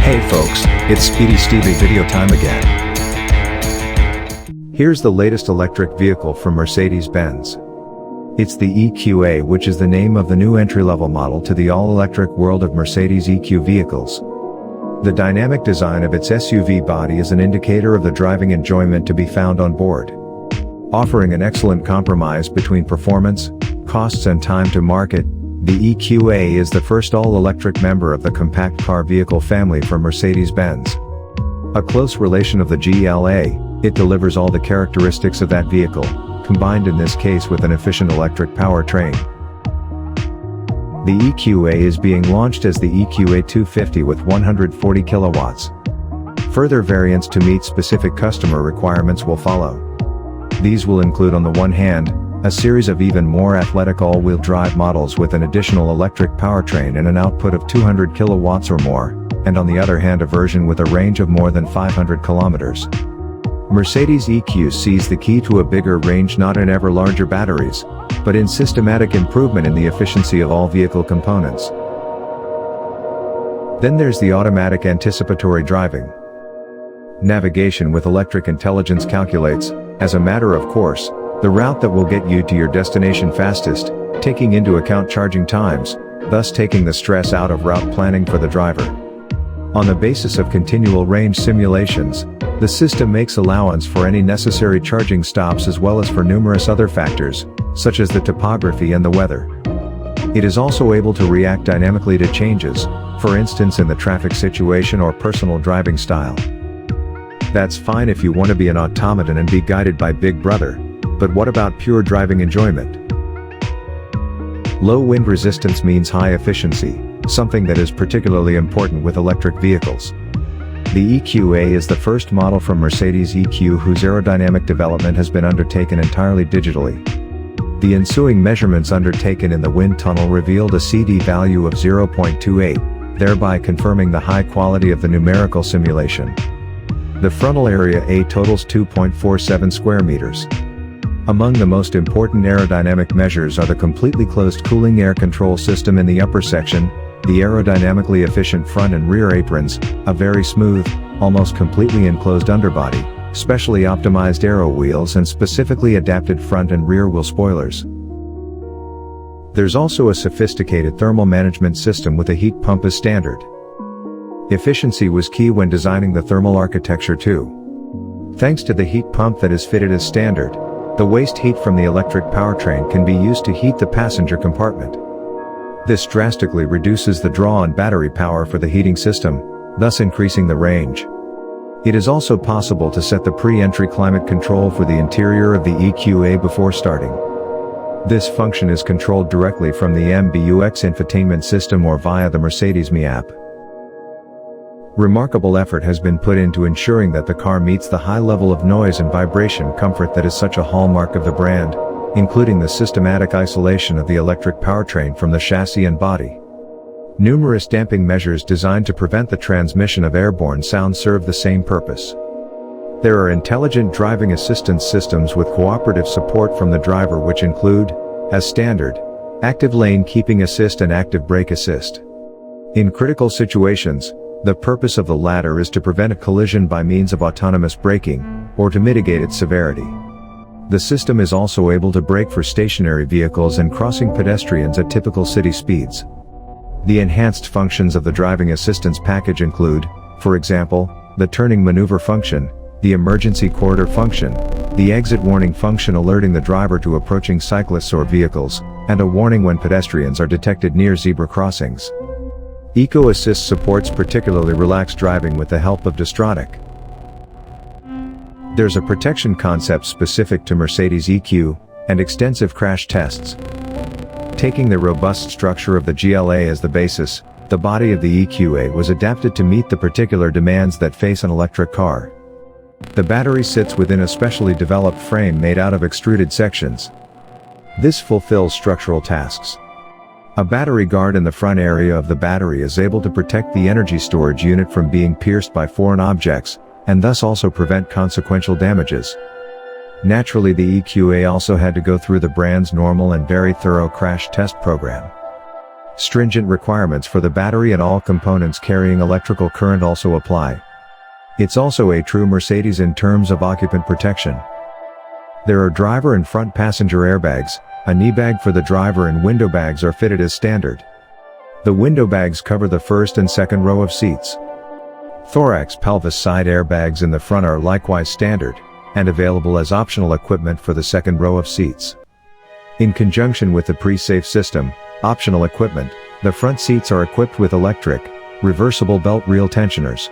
Hey folks, it's Speedistevie video time again. Here's the latest electric vehicle from Mercedes-Benz. It's the EQA, which is the name of the new entry-level model to the all-electric world of Mercedes EQ vehicles. The dynamic design of its SUV body is an indicator of the driving enjoyment to be found on board. Offering an excellent compromise between performance, costs and time to market, the EQA is the first all-electric member of the compact car vehicle family from Mercedes-Benz. A close relation of the GLA, it delivers all the characteristics of that vehicle, combined in this case with an efficient electric powertrain. The EQA is being launched as the EQA 250 with 140 kilowatts. Further variants to meet specific customer requirements will follow. These will include, on the one hand, a series of even more athletic all-wheel drive models with an additional electric powertrain and an output of 200 kilowatts or more, and on the other hand a version with a range of more than 500 kilometers. Mercedes EQ sees the key to a bigger range not in ever larger batteries, but in systematic improvement in the efficiency of all vehicle components. Then there's the automatic anticipatory driving. Navigation with electric intelligence calculates, as a matter of course, the route that will get you to your destination fastest, taking into account charging times, thus taking the stress out of route planning for the driver. On the basis of continual range simulations, the system makes allowance for any necessary charging stops as well as for numerous other factors, such as the topography and the weather. It is also able to react dynamically to changes, for instance in the traffic situation or personal driving style. That's fine if you want to be an automaton and be guided by Big Brother. But what about pure driving enjoyment? Low wind resistance means high efficiency, something that is particularly important with electric vehicles. The EQA is the first model from Mercedes EQ whose aerodynamic development has been undertaken entirely digitally. The ensuing measurements undertaken in the wind tunnel revealed a CD value of 0.28, thereby confirming the high quality of the numerical simulation. The frontal area A totals 2.47 square meters. Among the most important aerodynamic measures are the completely closed cooling air control system in the upper section, the aerodynamically efficient front and rear aprons, a very smooth, almost completely enclosed underbody, specially optimized aero wheels and specifically adapted front and rear wheel spoilers. There's also a sophisticated thermal management system with a heat pump as standard. Efficiency was key when designing the thermal architecture too. Thanks to the heat pump that is fitted as standard, the waste heat from the electric powertrain can be used to heat the passenger compartment. This drastically reduces the draw on battery power for the heating system, thus increasing the range. It is also possible to set the pre-entry climate control for the interior of the EQA before starting. This function is controlled directly from the MBUX infotainment system or via the Mercedes-Me app. Remarkable effort has been put into ensuring that the car meets the high level of noise and vibration comfort that is such a hallmark of the brand, including the systematic isolation of the electric powertrain from the chassis and body. Numerous damping measures designed to prevent the transmission of airborne sound serve the same purpose. There are intelligent driving assistance systems with cooperative support from the driver which include, as standard, active lane keeping assist and active brake assist. In critical situations, the purpose of the latter is to prevent a collision by means of autonomous braking, or to mitigate its severity. The system is also able to brake for stationary vehicles and crossing pedestrians at typical city speeds. The enhanced functions of the driving assistance package include, for example, the turning maneuver function, the emergency corridor function, the exit warning function alerting the driver to approaching cyclists or vehicles, and a warning when pedestrians are detected near zebra crossings. Eco Assist supports particularly relaxed driving with the help of Distronic. There's a protection concept specific to Mercedes EQ, and extensive crash tests. Taking the robust structure of the GLA as the basis, the body of the EQA was adapted to meet the particular demands that face an electric car. The battery sits within a specially developed frame made out of extruded sections. This fulfills structural tasks. A battery guard in the front area of the battery is able to protect the energy storage unit from being pierced by foreign objects, and thus also prevent consequential damages. Naturally, the EQA also had to go through the brand's normal and very thorough crash test program. Stringent requirements for the battery and all components carrying electrical current also apply. It's also a true Mercedes in terms of occupant protection. There are driver and front passenger airbags, a knee bag for the driver and window bags are fitted as standard. The window bags cover the first and second row of seats. Thorax pelvis side airbags in the front are likewise standard, and available as optional equipment for the second row of seats. In conjunction with the pre-safe system, optional equipment, the front seats are equipped with electric, reversible belt reel tensioners.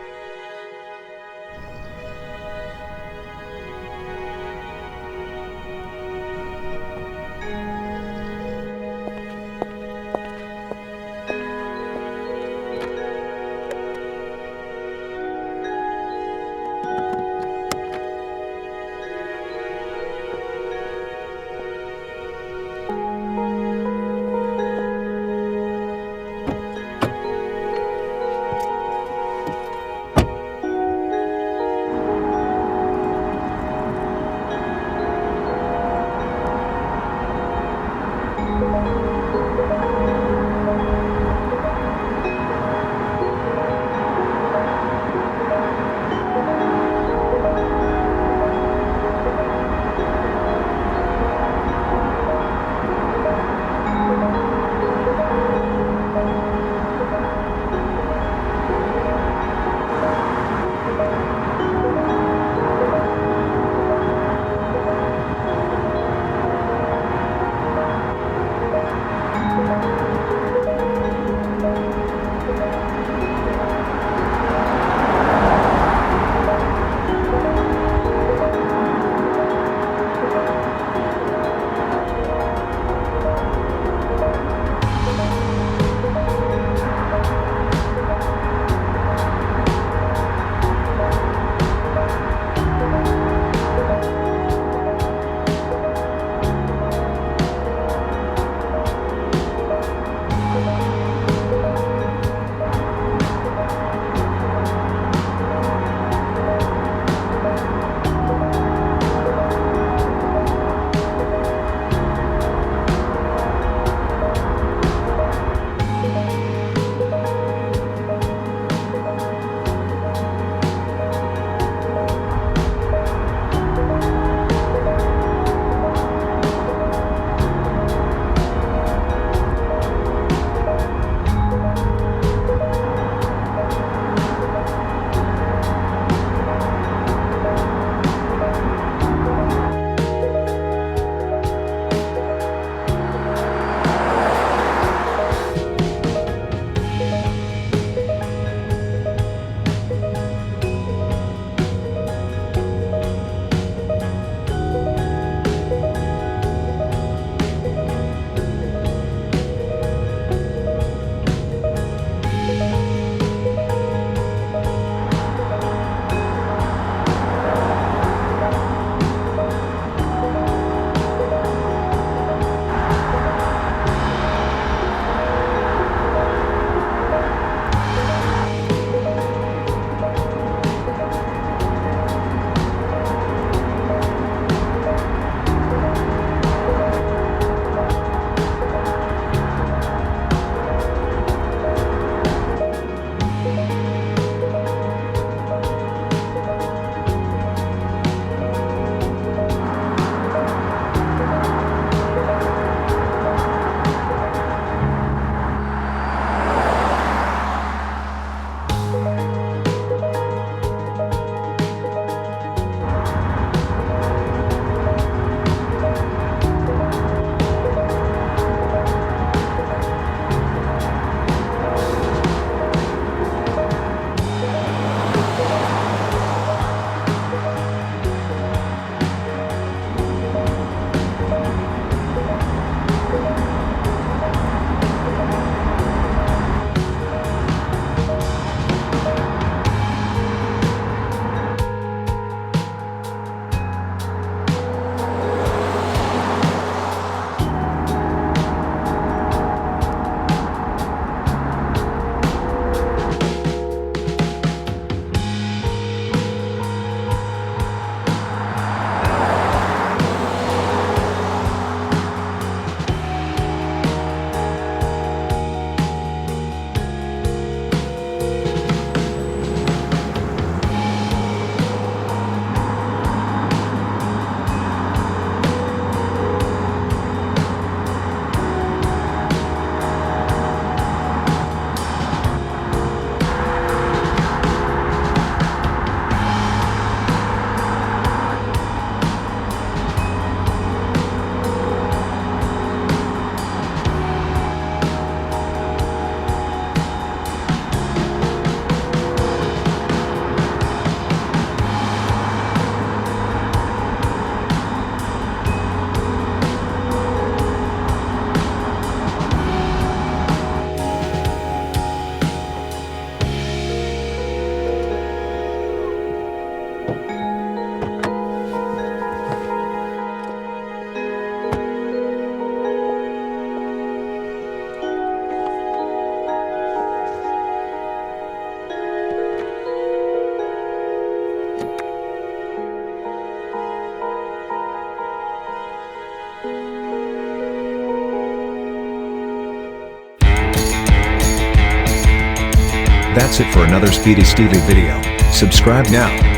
That's it for another Speedistevie video. Subscribe now.